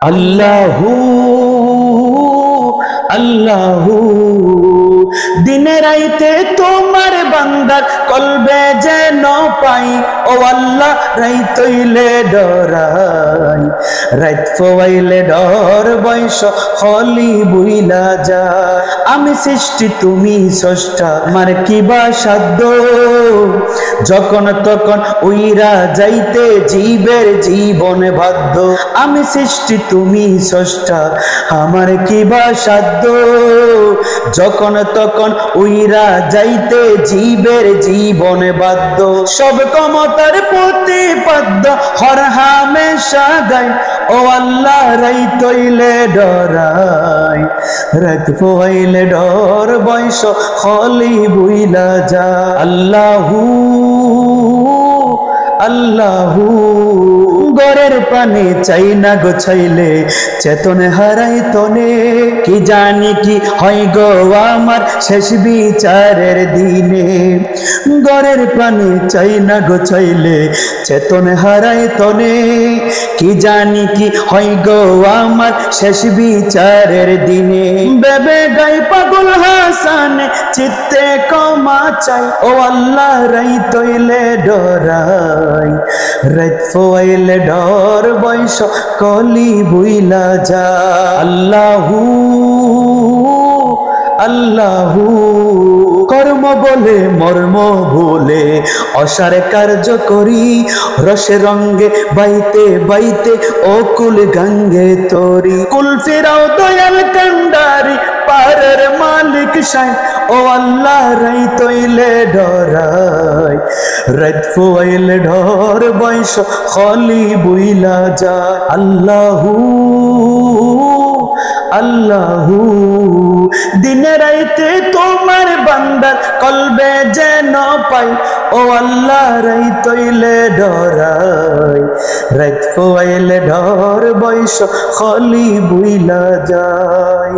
আল্লাহু আল্লাহু দিনে রাইতে তোমার বান্দার কলবে যেন পাই ও আল্লাহ রাইত হইলে ডরাই রাইত ফোয়াইলে ডর বয়স খলি বুইলা যায় আমি সৃষ্টি তুমি স্রষ্টা আমার কিবা সাধ্য যখন তখন উইরা যাইতে জীবের জীবন বাধ্য আমি সৃষ্টি তুমি স্রষ্টা আমার কিবা সাধ্য যখন তখন উইরা যাইতে জীবের জীবন বাধ্য সব ক্ষমতার প্রতিপাদ্য হর হামেশা গাই ও আল্লাহ রাইত হইলে ডরাই রাত ফোয়াইলে ডর বয়স খলি বুইলা যা আল্লাহু আল্লাহু গরের পানে চাই না গো চাইলে চেতনে হারাই তনে কি জানি কি হয় গো আমার শেষ বিচারের দিনে গরের পানে চাই না গো চাইলে চেতনে হারাই তনে কি জানি কি হয় গো আমার শেষ বিচারের দিনে বেবে গাই পাগল হাসানে চিত্তে ক্ষমা চাই ও আল্লাহ রাইত হইলে ডরাই রাত ফোয়াইলে ডর বয়স কলি বুইলা যা আল্লাহু আল্লাহু কর্ম বলে মর্ম ভুলে অসার কার্য করি রসে রঙ্গে বাইতে বাইতে অকুল গঙ্গে তরি কুল ফিরাও দয়াল কান্ডারি পারের মালিক সাই ও আল্লাহ রাইত হইলে ডরাই রাত ফোয়াইলে ডর বয়স খলি বুইলা যায় আল্লাহু আল্লাহু দিনে রাইতে তোমার বান্দার কলবে যেন পাই ও আল্লাহ রাইত হইলে ডরাই রাত ফোয়াইলে ডর বয়স খলি বুইলা যায়।